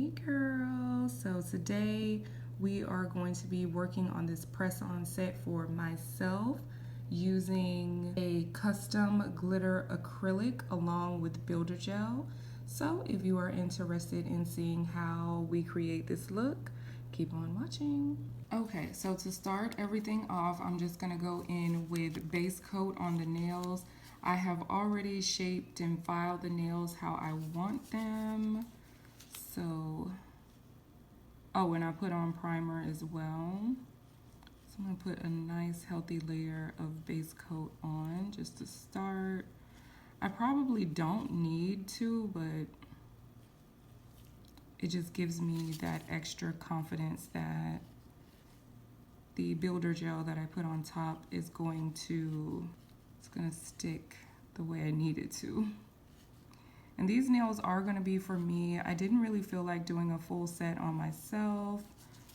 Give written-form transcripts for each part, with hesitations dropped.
Hey girl, so today we are going to be working on this press-on set for myself using a custom glitter acrylic along with builder gel. So if you are interested in seeing how we create this look, keep on watching. Okay, so to start everything off, I'm just gonna go in with base coat on the nails. I have already shaped and filed the nails how I want them. So, oh, and I put on primer as well. So I'm gonna put a nice healthy layer of base coat on just to start. I probably don't need to, but it just gives me that extra confidence that the builder gel that I put on top is going to, it's gonna stick the way I need it to. And these nails are gonna be for me. I didn't really feel like doing a full set on myself,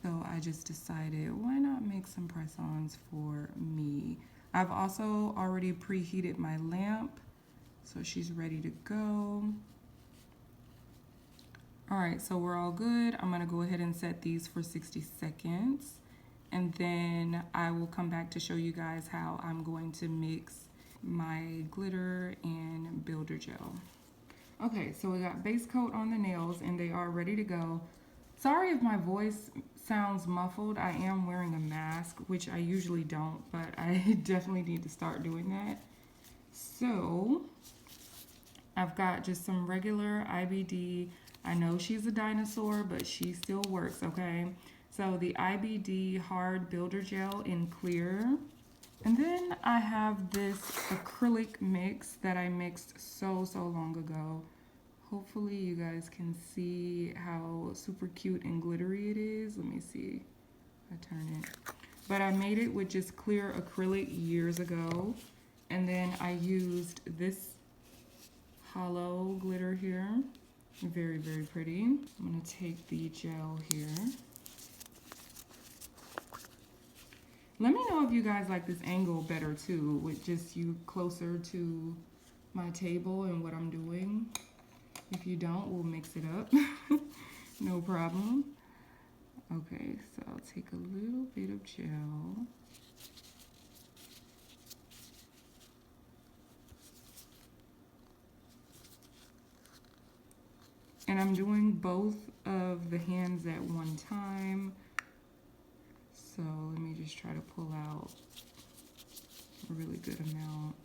so I just decided, why not make some press-ons for me? I've also already preheated my lamp, so she's ready to go. All right, so we're all good. I'm gonna go ahead and set these for 60 seconds. And then I will come back to show you guys how I'm going to mix my glitter and builder gel. Okay, so we got base coat on the nails and they are ready to go. Sorry if my voice sounds muffled. I am wearing a mask, which I usually don't, but I definitely need to start doing that. So I've got just some regular IBD. I know she's a dinosaur, but she still works, okay? So the IBD hard builder gel in clear. And then I have this acrylic mix that I mixed so long ago. Hopefully you guys can see how super cute and glittery it is. Let me see. I turn it. But I made it with just clear acrylic years ago. And then I used this hollow glitter here. Very pretty. I'm gonna take the gel here. Let me know if you guys like this angle better too, with just you closer to my table and what I'm doing. If you don't, we'll mix it up. No problem. Okay, so I'll take a little bit of gel. And I'm doing both of the hands at one time. So let me just try to pull out a really good amount.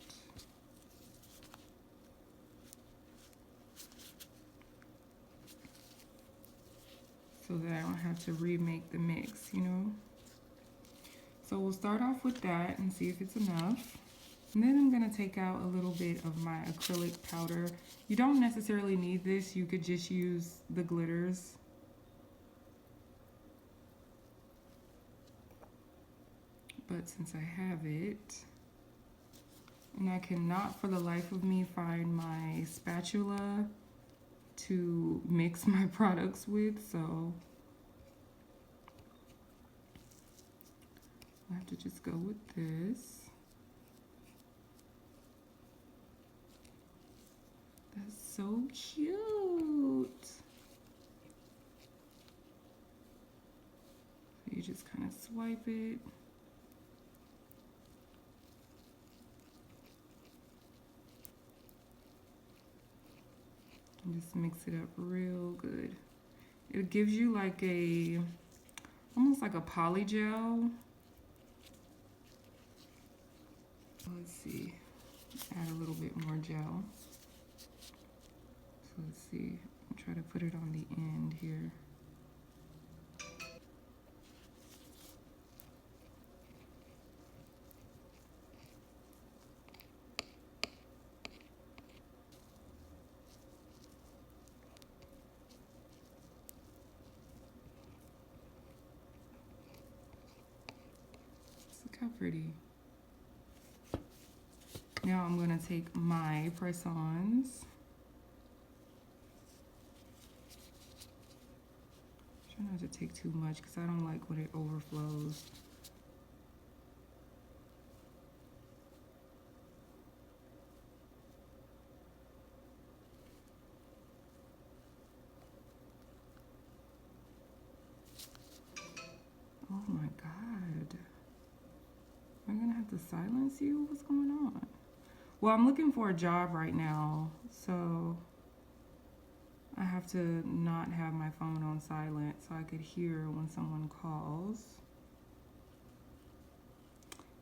So that I don't have to remake the mix, you know? So we'll start off with that and see if it's enough. And then I'm gonna take out a little bit of my acrylic powder. You don't necessarily need this, you could just use the glitters. But since I have it, and I cannot for the life of me find my spatula to mix my products with, so I have to just go with this. That's so cute. So you just kind of swipe it. And just mix it up real good. It gives you like a, almost like a poly gel. Let's see, add a little bit more gel. So let's see, I'll try to put it on the end here. Look how pretty. Now I'm gonna take my press-ons. Try not to take too much because I don't like when it overflows. have to silence you? What's going on? Well, I'm looking for a job right now, so I have to not have my phone on silent so I could hear when someone calls.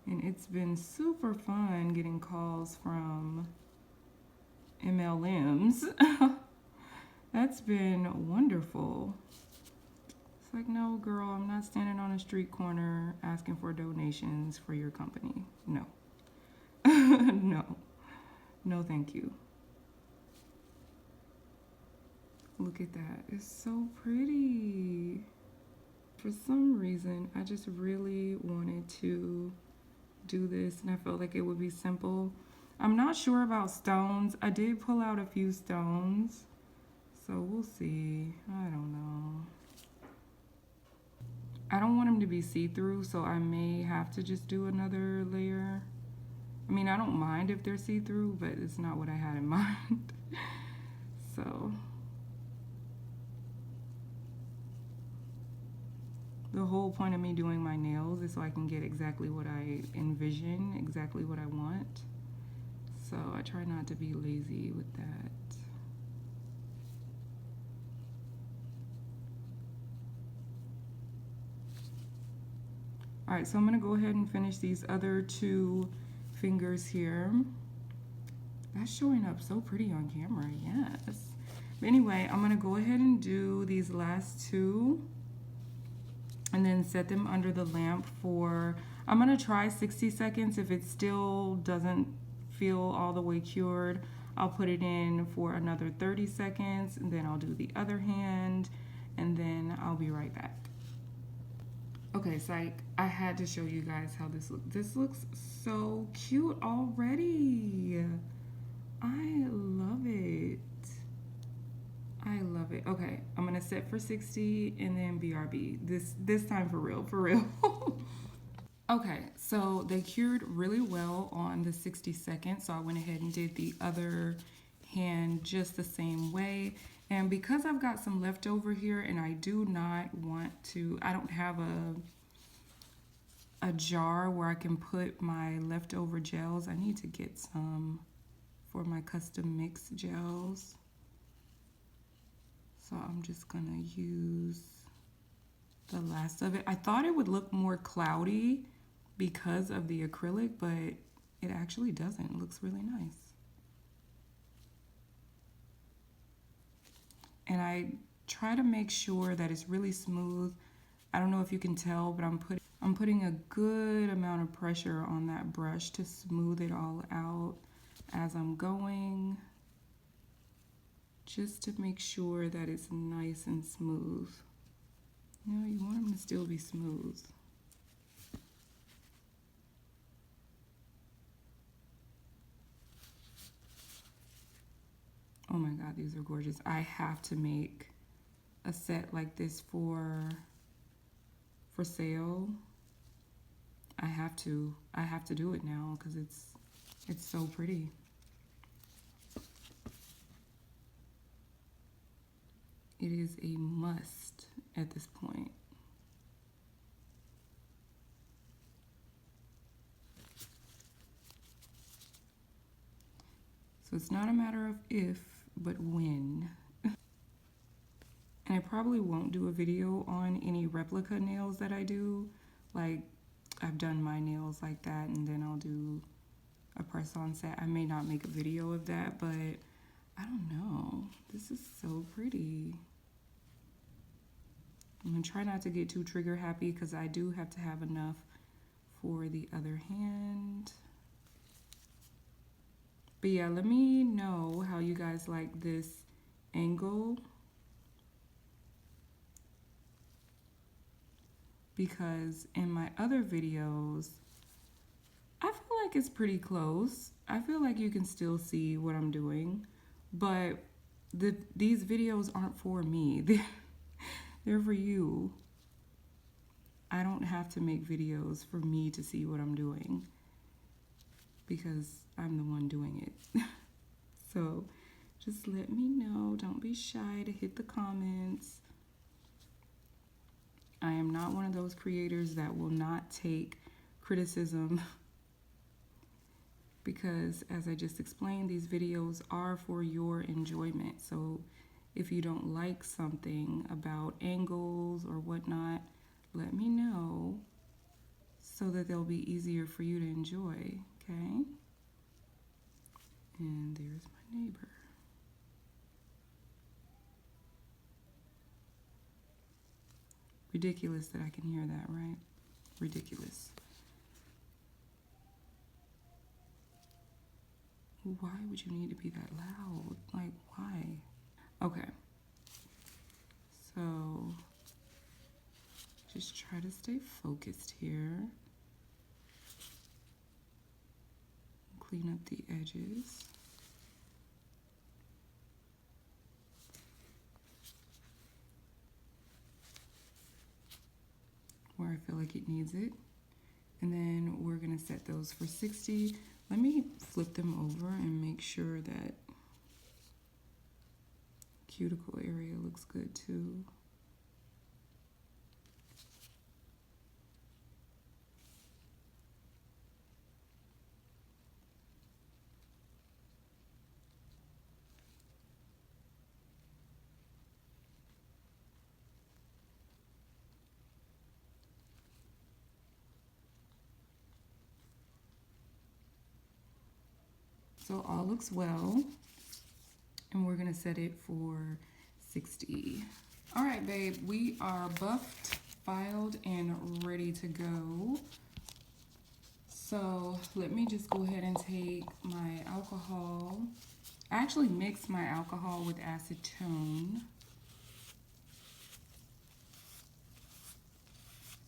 And it's been super fun getting calls from MLMs. That's been wonderful. It's like, no, girl, I'm not standing on a street corner asking for donations for your company. No. No. No, thank you. Look at that. It's so pretty. For some reason, I just really wanted to do this, and I felt like it would be simple. I'm not sure about stones. I did pull out a few stones, so we'll see. I don't know. I don't want them to be see-through, so I may have to just do another layer. I mean, I don't mind if they're see-through, but it's not what I had in mind. So the whole point of me doing my nails is so I can get exactly what I envision, exactly what I want. So I try not to be lazy with that. All right, so I'm gonna go ahead and finish these other two fingers here. That's showing up so pretty on camera, yes. But anyway, I'm gonna go ahead and do these last two and then set them under the lamp for, I'm gonna try 60 seconds. If it still doesn't feel all the way cured, I'll put it in for another 30 seconds and then I'll do the other hand and then I'll be right back. Okay, psych, I had to show you guys how this looks. This looks so cute already. I love it. I love it. Okay, I'm gonna set for 60 and then BRB. This time for real, for real. Okay, so they cured really well on the 60 seconds, so I went ahead and did the other hand just the same way. And because I've got some leftover here and I do not want to, I don't have a jar where I can put my leftover gels. I need to get some for my custom mix gels. So I'm just gonna use the last of it. I thought it would look more cloudy because of the acrylic, but it actually doesn't. It looks really nice. And I try to make sure that it's really smooth. I don't know if you can tell, but I'm putting a good amount of pressure on that brush to smooth it all out as I'm going, just to make sure that it's nice and smooth. You know, you want them to still be smooth. Oh my God, these are gorgeous. I have to make a set like this for sale. I have to do it now because it's so pretty. It is a must at this point. So it's not a matter of if, but when. And I probably won't do a video on any replica nails that I do. Like, I've done my nails like that, and then I'll do a press-on set. I may not make a video of that, but I don't know. This is so pretty. I'm gonna try not to get too trigger happy because I do have to have enough for the other hand. But yeah, let me know how you guys like this angle, because in my other videos, I feel like it's pretty close. I feel like you can still see what I'm doing, but these videos aren't for me. They're for you. I don't have to make videos for me to see what I'm doing because I'm the one doing it. So just let me know. Don't be shy to hit the comments. I am not one of those creators that will not take criticism because as I just explained, these videos are for your enjoyment. So if you don't like something about angles or whatnot, let me know so that they'll be easier for you to enjoy, okay? And there's my neighbor. Ridiculous that I can hear that, right? Ridiculous. Why would you need to be that loud? Like, why? Okay. So, just try to stay focused here. Clean up the edges. Where I feel like it needs it. And then we're gonna set those for 60. Let me flip them over and make sure that cuticle area looks good too. So all looks well, and we're gonna set it for 60. All right, babe, we are buffed, filed, and ready to go. So let me just go ahead and take my alcohol. I actually mixed my alcohol with acetone.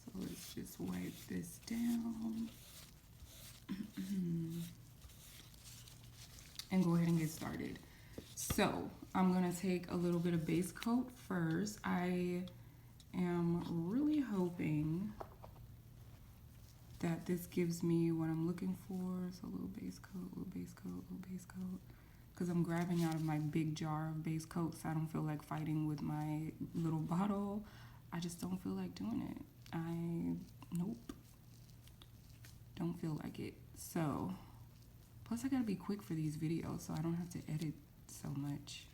So let's just wipe this down. And go ahead and get started. So I'm gonna take a little bit of base coat first. I am really hoping that this gives me what I'm looking for. So a little base coat, little base coat, little base coat. Because I'm grabbing out of my big jar of base coat, so I don't feel like fighting with my little bottle. I just don't feel like doing it. Nope. Don't feel like it. So, plus I gotta be quick for these videos so I don't have to edit so much,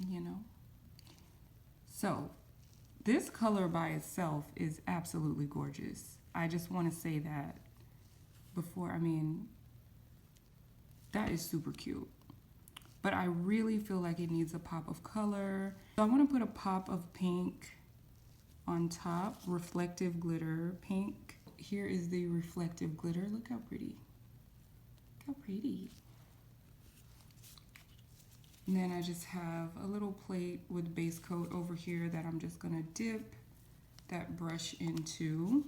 you know? So, this color by itself is absolutely gorgeous. I just wanna say that before, that is super cute. But I really feel like it needs a pop of color. So I wanna put a pop of pink on top, reflective glitter pink. Here is the reflective glitter. Look how pretty. Look how pretty. And then I just have a little plate with base coat over here that I'm just gonna dip that brush into.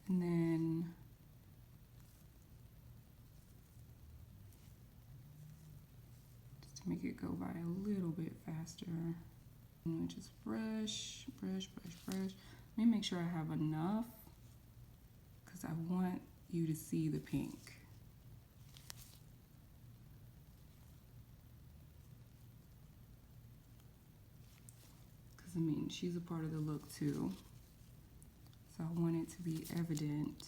And then just to make it go by a little bit faster. And just brush, brush, brush, brush. Let me make sure I have enough because I want you to see the pink. Because she's a part of the look too. So I want it to be evident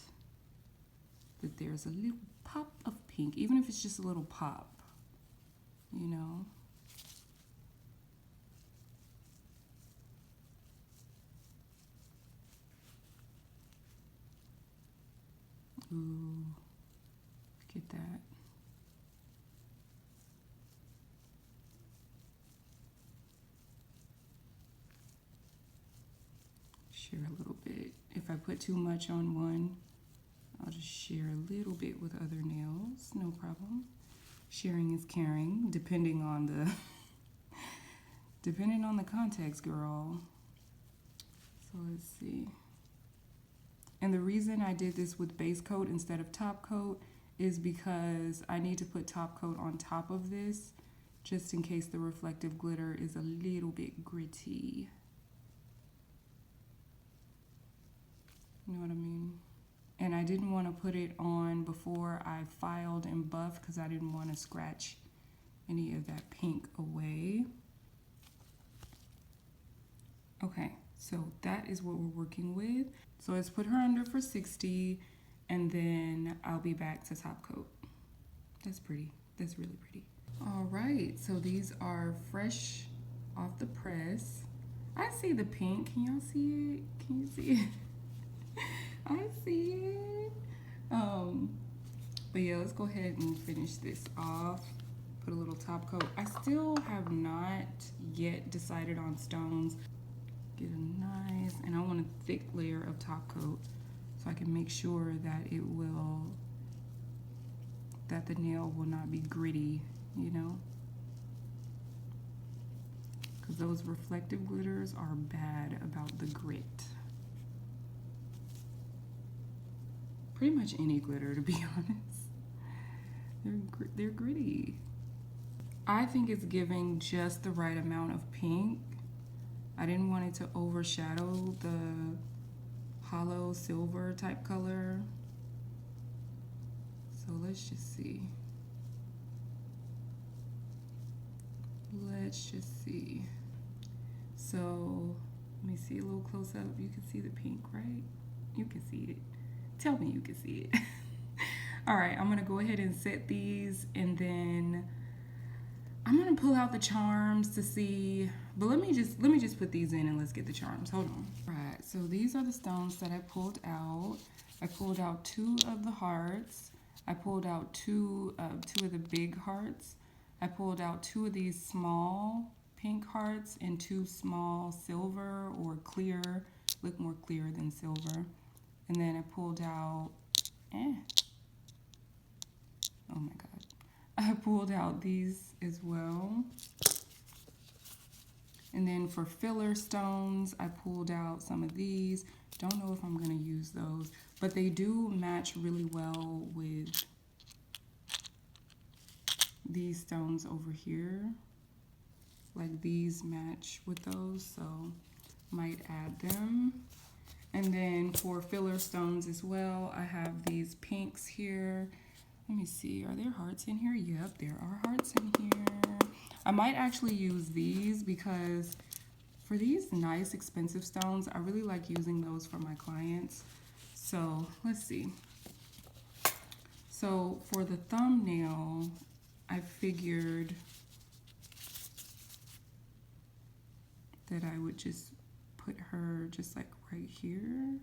that there's a little pop of pink, even if it's just a little pop, you know? Ooh, get that. Share a little bit. If I put too much on one, I'll just share a little bit with other nails, no problem. Sharing is caring, depending on the depending on the context, girl. So let's see. And the reason I did this with base coat instead of top coat is because I need to put top coat on top of this just in case the reflective glitter is a little bit gritty. You know what I mean? And I didn't want to put it on before I filed and buffed because I didn't want to scratch any of that pink away. Okay, so that is what we're working with. So let's put her under for 60. and then I'll be back to top coat. That's pretty. That's really pretty. All right, so these are fresh off the press. I see the pink. Can y'all see it? Can you see it? I see it. But yeah, let's go ahead and finish this off. Put a little top coat. I still have not yet decided on stones. Get a nice, and I want a thick layer of top coat so I can make sure that that the nail will not be gritty, you know? Because those reflective glitters are bad about the grit. Pretty much any glitter, to be honest. They're gritty. I think it's giving just the right amount of pink. I didn't want it to overshadow the hollow silver type color. So let's just see. Let's just see. So let me see a little close up. You can see the pink, right? You can see it. Tell me you can see it. All right, I'm gonna go ahead and set these, and then I'm gonna pull out the charms to see, but let me just put these in and let's get the charms. Hold on. All right, so these are the stones that I pulled out. I pulled out 2 of the hearts. I pulled out two of the big hearts. I pulled out 2 of these small pink hearts and 2 small silver or clear, look more clear than silver. And then I pulled out, oh my God. I pulled out these as well. And then for filler stones, I pulled out some of these. Don't know if I'm gonna use those, but they do match really well with these stones over here. Like these match with those, so might add them. And then for filler stones as well, I have these pinks here. Let me see, are there hearts in here? Yep, there are hearts in here. I might actually use these because for these nice expensive stones, I really like using those for my clients. So let's see. So for the thumbnail, I figured that I would just put her just like right here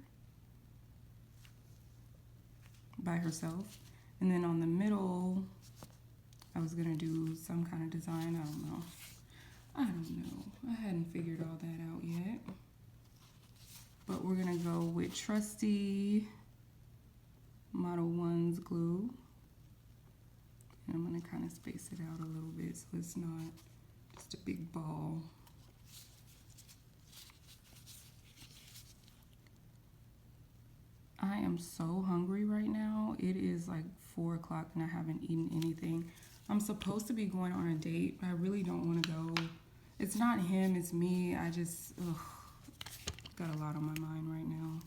by herself. And then on the middle, I was gonna do some kind of design. I don't know. I hadn't figured all that out yet. But we're gonna go with trusty Model 1's glue. And I'm gonna kind of space it out a little bit so it's not just a big ball. I am so hungry right now. It is like 4 o'clock and I haven't eaten anything. I'm supposed to be going on a date, but I really don't want to go. It's not him, it's me. I just, got a lot on my mind right now.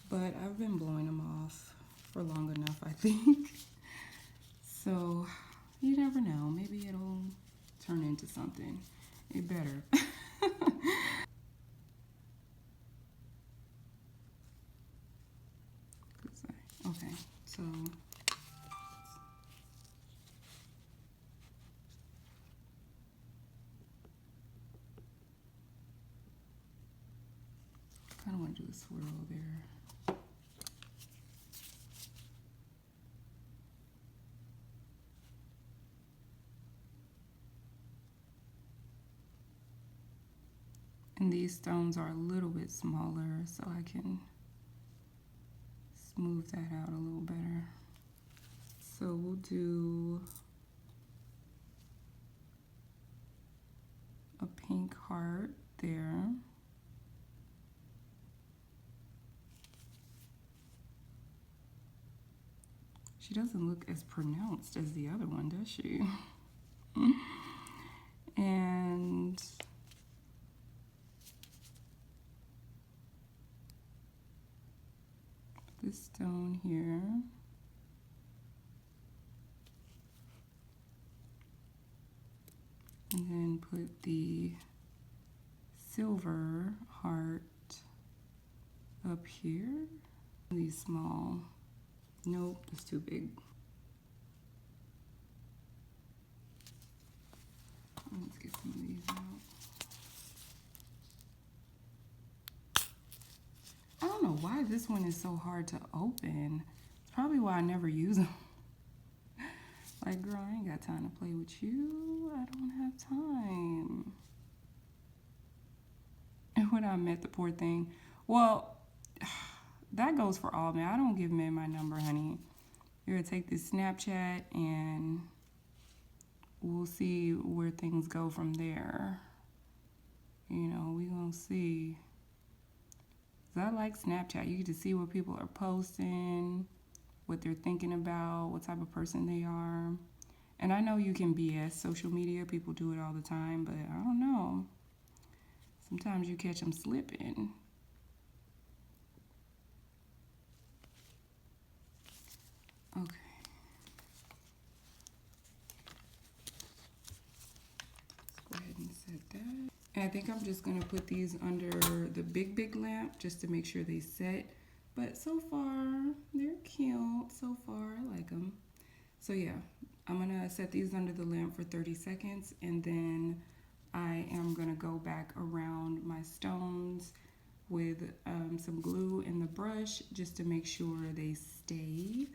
But I've been blowing him off for long enough, I think. So, you never know. Maybe it'll turn into something. It better. Okay, so kind of want to do a swirl there. And these stones are a little bit smaller, so I can smooth that out a little better. So we'll do a pink heart there. She doesn't look as pronounced as the other one, does she? And this stone here. And then put the silver heart up here. These small Nope, it's too big. Let's get some of these out. I don't know why this one is so hard to open. It's probably why I never use them. Like, girl, I ain't got time to play with you. I don't have time. And when I met the poor thing, well, that goes for all men. I don't give men my number, honey. You're gonna take this Snapchat and we'll see where things go from there. You know, we gonna see. 'Cause I like Snapchat. You get to see what people are posting, what they're thinking about, what type of person they are. And I know you can BS social media. People do it all the time, but I don't know. Sometimes you catch them slipping. Okay. Let's go ahead and set that. And I think I'm just gonna put these under the big lamp just to make sure they set. But so far, they're cute. So far, I like them. So yeah, I'm gonna set these under the lamp for 30 seconds and then I am gonna go back around my stones with some glue in the brush just to make sure they stay.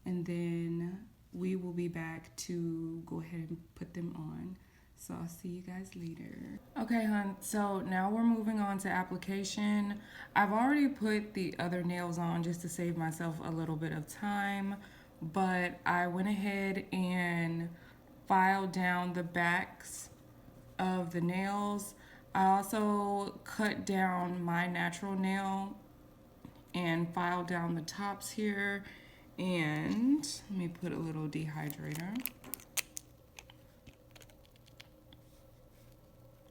And then we will be back to go ahead and put them on. So I'll see you guys later. Okay, hon, so now we're moving on to application. I've already put the other nails on just to save myself a little bit of time, but I went ahead and filed down the backs of the nails. I also cut down my natural nail and filed down the tops here. And let me put a little dehydrator.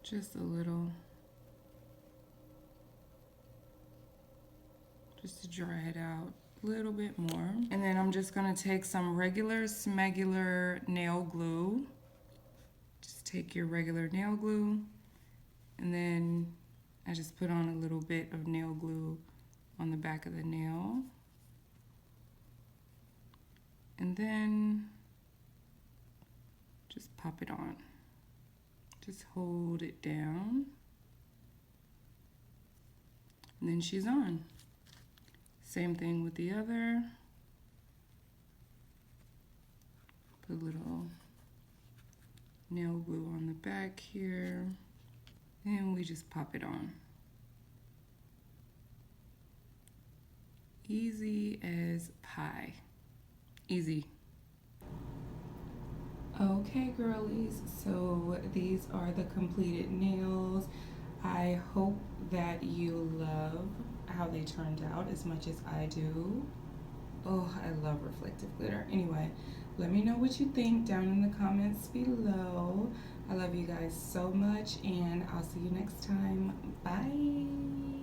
Just a little. Just to dry it out a little bit more. And then I'm just gonna take some regular smegular nail glue. Just take your regular nail glue. And then I just put on a little bit of nail glue on the back of the nail. And then just pop it on. Just hold it down. And then she's on. Same thing with the other. Put a little nail glue on the back here. And we just pop it on. Easy as pie. Easy. Okay, girlies, so these are the completed nails. I hope that you love how they turned out as much as I do. Oh, I love reflective glitter. Anyway, let me know what you think down in the comments below. I love you guys so much, and I'll see you next time. Bye.